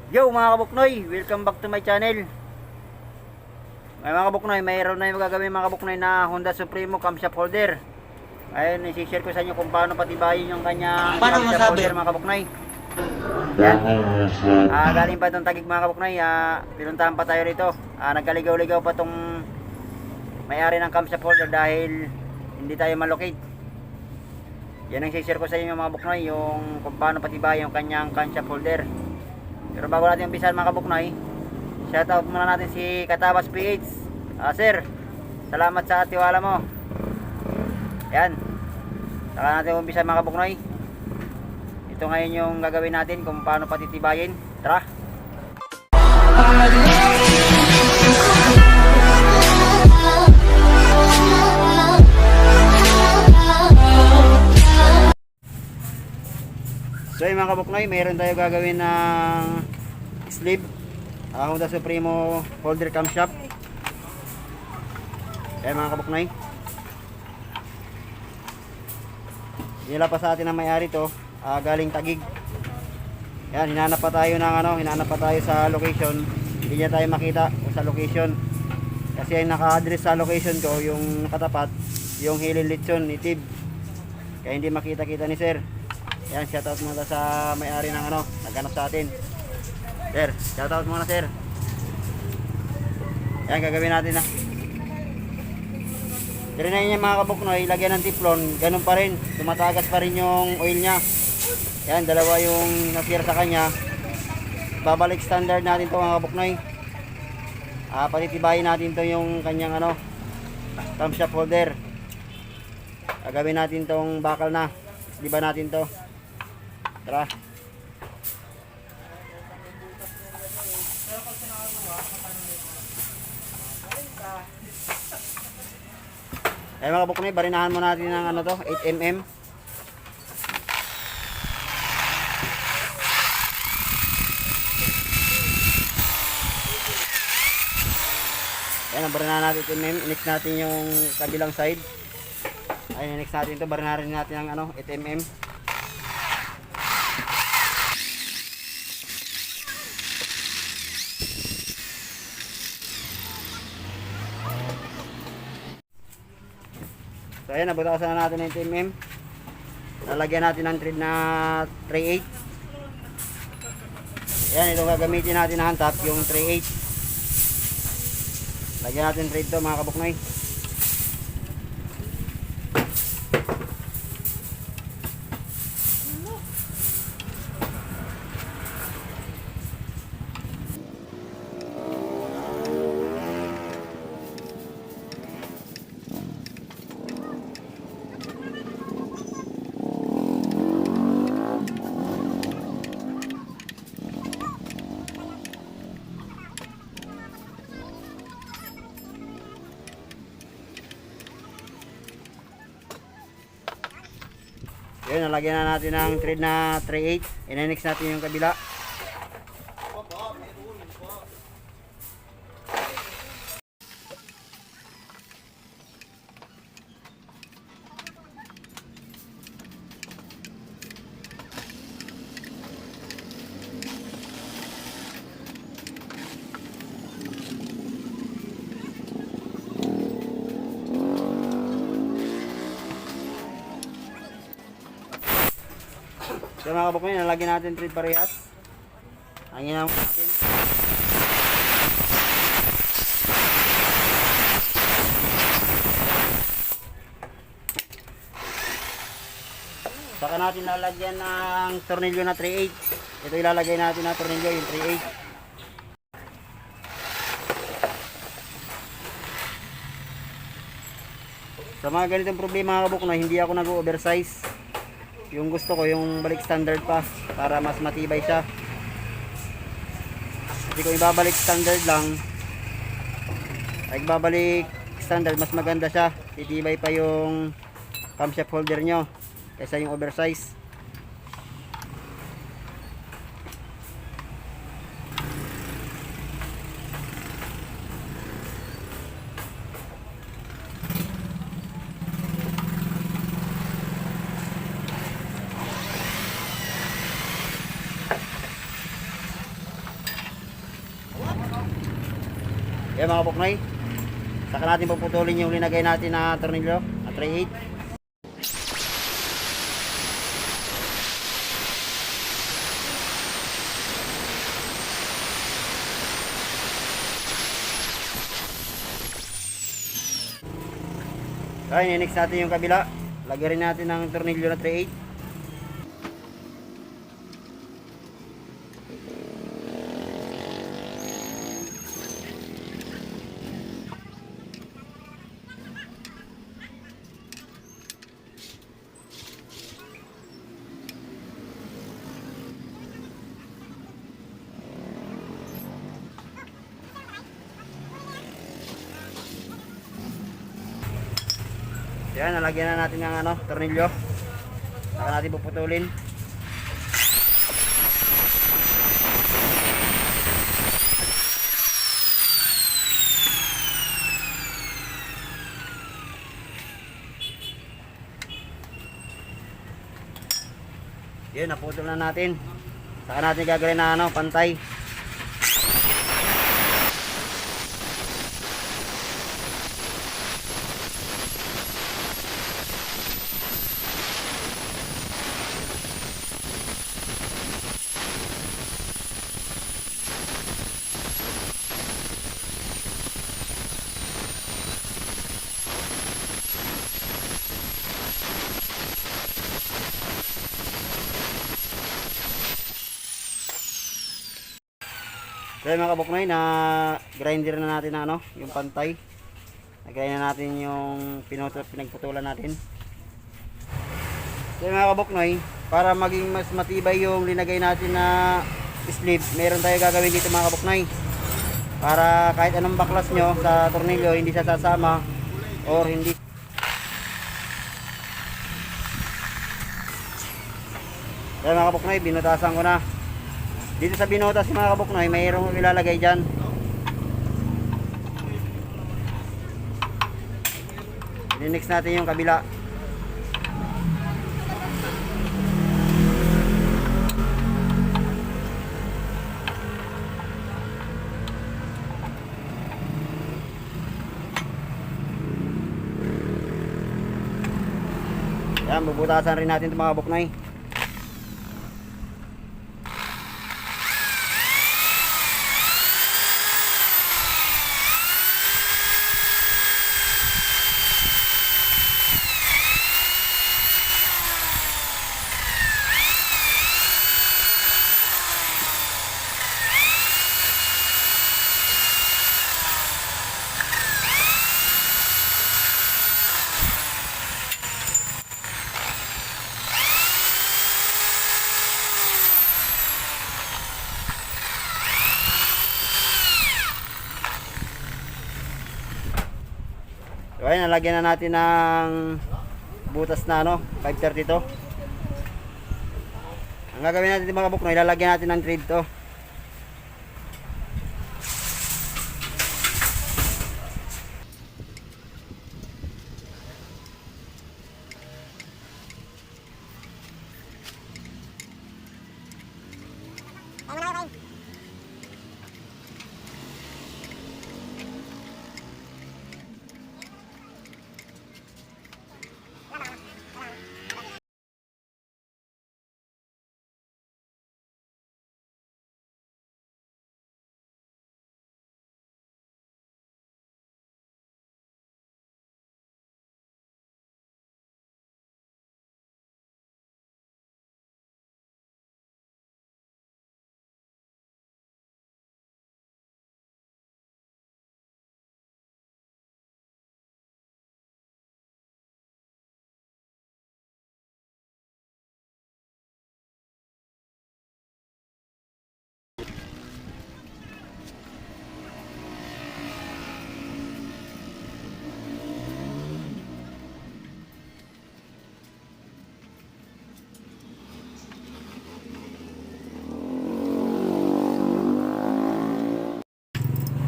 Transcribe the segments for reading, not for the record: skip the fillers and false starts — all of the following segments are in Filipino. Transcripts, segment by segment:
Yo mga kabuknoy, welcome back to my channel. Mga kabuknoy, mayroon na yung gagawin mga kabuknoy na Honda Supremo camshaft holder. Ayun, isi-share ko sa inyo kung paano patibayin yung kanyang camshaft holder mga kabuknoy. Yan. Galing pa itong Taguig mga kabuknoy, pinuntahan pa tayo rito. Nagkaligaw-ligaw pa itong may-ari ng camshaft holder dahil hindi tayo malocate. Yan ang isi-share ko sa inyo mga kabuknoy, yung kung paano patibayin yung kanyang camshaft holder. Pero bago natin umpisahan mga kabuknoy, shoutout muna natin si Katabas PH. Sir, salamat sa tiwala mo. Yan. Saka natin umpisahan mga kabuknoy. Ito ngayon yung gagawin natin kung paano patitibayin. Tara. So yung mga kabuknoy, mayroon tayo gagawin ng sleeve Honda Supremo holder camshaft. Ayan mga kabuknoy, nila pa sa atin ang may-ari to, galing Taguig. Yan, hinanap pa tayo ng hinanap pa tayo sa location. Hindi niya tayo makita sa location kasi ang naka-address sa location ko, yung nakatapat, yung Hilin Lechon Native, kaya hindi makita-kita ni sir. Yan, shoutout muna sa may-ari ng naghanap sa atin. Sir, shoutout muna sir. Yan, gagawin natin na. Trinayin niya mga kabuknoy, lagyan ng teflon, ganun pa rin, tumatagas pa rin yung oil niya. Yan, dalawa yung nasira sa kanya. Babalik standard natin to mga kabuknoy. Patitibayin natin to yung kanyang camshaft holder. Gagawin natin tong bakal na. Di ba natin to? Tara. Ay mga kabuknoy, barinahan mo natin ng 8mm. Ayan, barinahan natin 8mm. Inex natin yung kabilang side. Ayan, inex natin to, barinahan natin ng 8mm. So ayan, nabutasan na natin ng 8mm. Lalagyan natin ng thread na 3/8. Ayan, itong gagamitin natin na hand-top, yung 3/8. Lagyan natin thread to mga kabuknoy. Yun, nalagyan na natin ng thread na 3/8. I-next natin yung kabila. So mga kabuknoy, nalagyan natin thread parehas. Hangin natin. Saka natin lalagyan ng tornilyo na 3/8. Ito ilalagay natin na tornilyo, yung 3/8. Sa mga ganitong problema mga kabuknoy, hindi ako nag-oversize. Yung gusto ko yung balik standard pa para mas matibay siya. Hindi ko ibabalik standard lang, ay ibabalik standard, mas maganda siya, titibay pa yung camshaft holder nyo kaysa yung oversize. Yan mga kabuknoy. Saka natin puputulin yung linagay natin na tornilyo na 3/8. Kaya next natin yung kabila. Lagyan rin natin ng tornilyo na 3/8. Yan, nalagyan na natin ng tornilyo. Saka natin puputulin. Yan, naputol na natin. Saka natin gagawin na pantay. Kaya mga kabuknoy, na grinder na natin na yung pantay. Nagray na natin yung pinagputulan natin. Kaya mga kabuknoy, para maging mas matibay yung linagay natin na sleeve, meron tayo gagawin dito mga kabuknoy. Para kahit anong baklas nyo sa tornilyo, hindi siya sasama or hindi. Kaya mga kabuknoy, binutasan ko na. Dito sa binutas mga kabuknoy, mayroong ilalagay dyan. Next natin yung kabila. Yan, bubutasan rin natin itong mga kabuknoy. So ayun, nalagyan na natin ng butas na 532. Ang gagawin natin mga kabuknoy, ilalagyan natin ng thread to.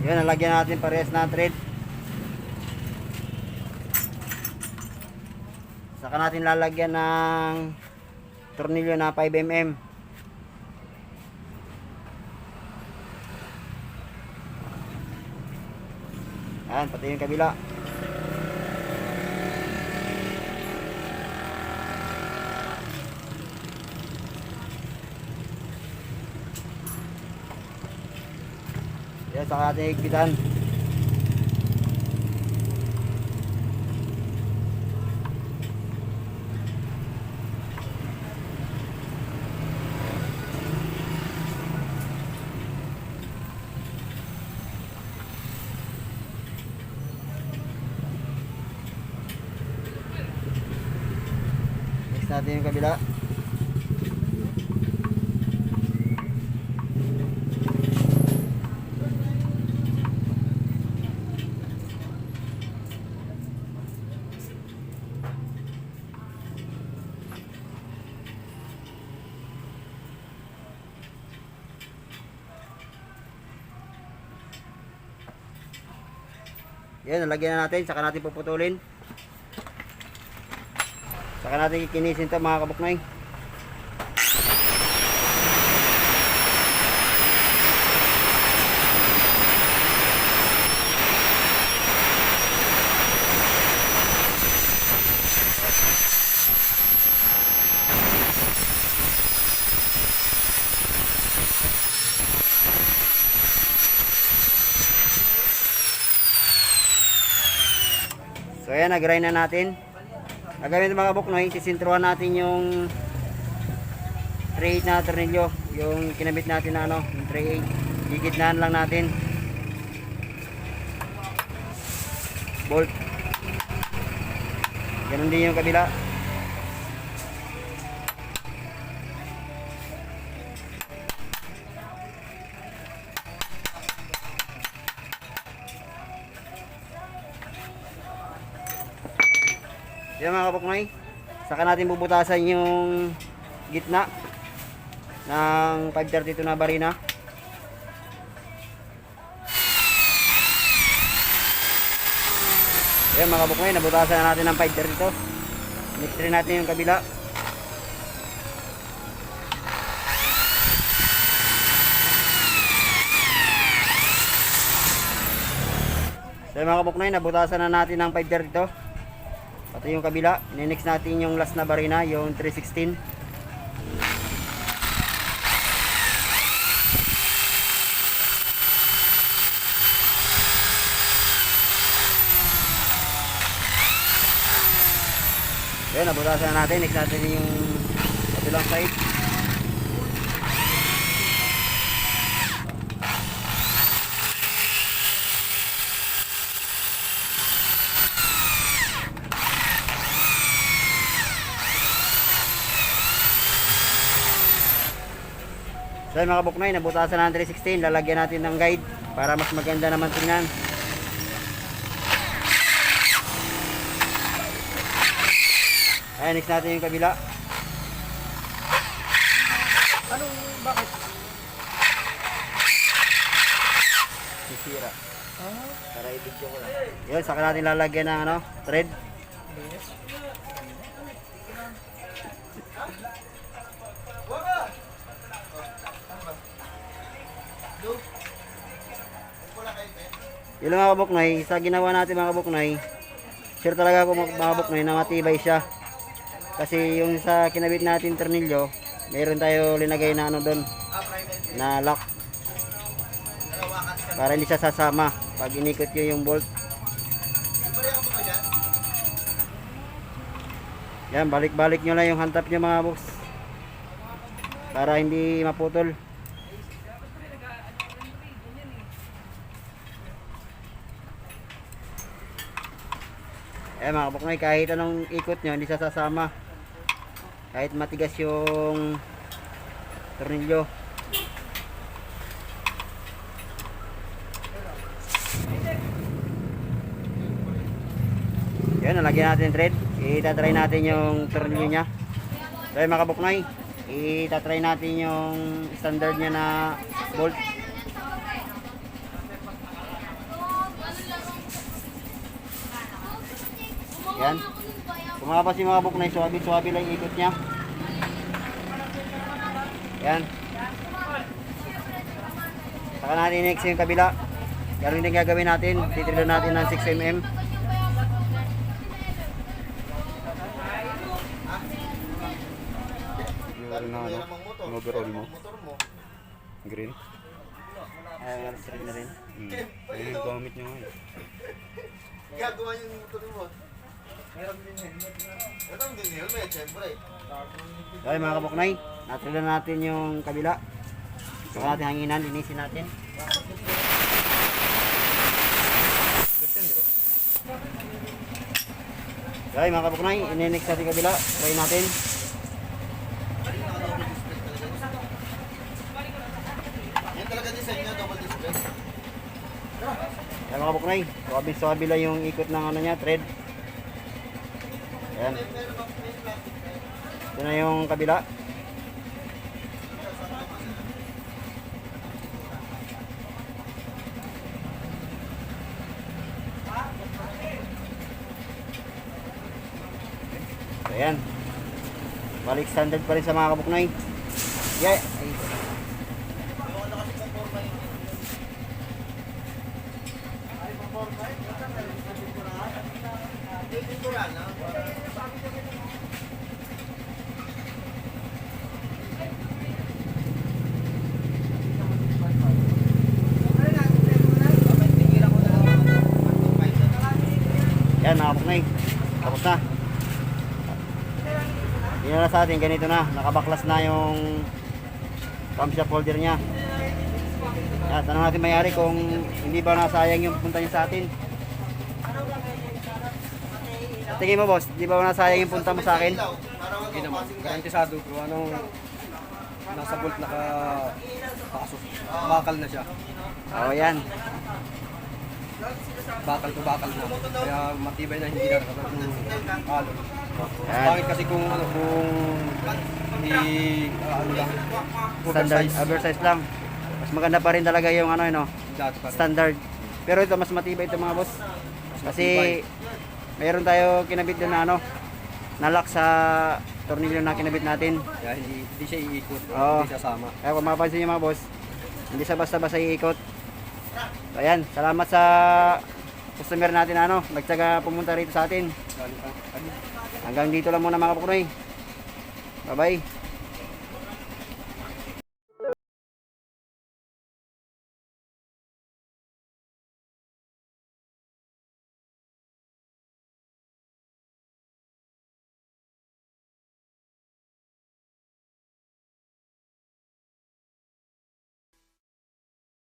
Yan, nalagyan natin parehas na thread. Saka natin lalagyan ng tornilyo na 5mm. Yan, pati yung kabila. Yan, saka natin higpitan. Next natin yung kabila. Yan, nalagyan na natin, saka natin puputulin. Saka natin kikinisin to mga kabuknoy. So ayan, nag-grind na natin. Gagawin ito mga kabuknoy, sisintruhan natin yung 3/8 na tornilyo, yung kinabit natin na ano, yung 3/8. Gigitnaan lang natin. Bolt. Ganun din yung kabila. Yan mga kabuknoy, saka natin bubutasan yung gitna ng 532 na barina. Yan mga kabuknoy, nabutasan na natin ng 532. Next rin natin yung kabila. So yan mga kabuknoy, nabutasan na natin ng 532. Pati yung kabila, next natin yung last na barina, yung 316. Ayan, nabutasan na natin. Next natin yung kabilang side. So mga kabuknoy, nabutasan na ng 316. Lalagyan natin ng guide para mas maganda naman tingnan. Ayan, next natin yung kabila. Anong bakit? Sisira. Ah, Para i-video ko lang. Yun, saka natin lalagyan ng ano, thread. yes. Yun lang mga kabuknoy, sa ginawa natin mga kabuknoy, sure talaga ako mga kabuknoy na matibay siya. Kasi yung sa kinabit natin tornilyo, mayroon tayo linagay na ano doon, na lock. Para hindi siya sasama pag inikot nyo yung bolt. Yan, balik-balik nyo lang yung hantap nyo mga boss. Para hindi maputol. Mga kabuknoy, kahit anong ikot nyo, hindi siya sasama. Kahit matigas yung tornilyo. Yan, nalagyan natin thread. Itatry natin yung tornilyo nya. So mga kabuknoy, itatry natin yung standard nya na bolt. Yan. Kung makapansin mga kabuknoy, suwabi-suwabi lang ikot nya. Yan. Saka natin next yung kabila. Ganun din gagawin natin. Titrilan natin ng 6mm. Yung na ano, yung overall mo. Green. Ayan, na rin. Ayun yung gamit niya ngayon. Gagawa yung motor mo. Meron din helmet, syempre. Okay mga kabuknay, natrilan natin yung kabila. Saka natin hanginan, linisin natin. Okay mga kabuknay, ininix natin kabila. Try natin. Yan talaga design niya, double display. Ayan mga kabuknay, sa kabila yung ikot ng ano niya, thread. Ayan. Ito na yung kabila. Ayan. Balik standard pa rin sa mga kabuknay. Yeah. Ay. Yan mga kabuknay. Tapos na. Yan na sa atin, ganito na. Nakabaklas na yung camshaft holder niya. Yan, tanong natin mayari kung hindi ba nasayang yung punta niya sa atin. Tingin mo boss, di ba nasayang yung punta mo sa akin? Hindi naman. Garantisado ko. Anong nasa bolt nakapasok. Bakal na siya. Oo yan. Bakal to bakal na. Kaya matibay na hindi na katulad ng alon. Yan. Bakit kasi kung ano kung ano lang Standard, oversize oversize lang. Mas maganda pa rin talaga yung ano, dati pa rin. standard. Pero ito mas matibay ito mga boss. Kasi mayroon tayo kinabit doon na na lock sa tornilyo na kinabit natin. Kaya hindi siya iikot. Oo. Hindi siya sama. Kaya kung mapapansin niyo mga boss, hindi sa basta-basta iikot. So, ayan, salamat sa customer natin nagtsaga pumunta rito sa atin. Galing pa. Hanggang dito lang muna mga kapuknoy. Bye bye.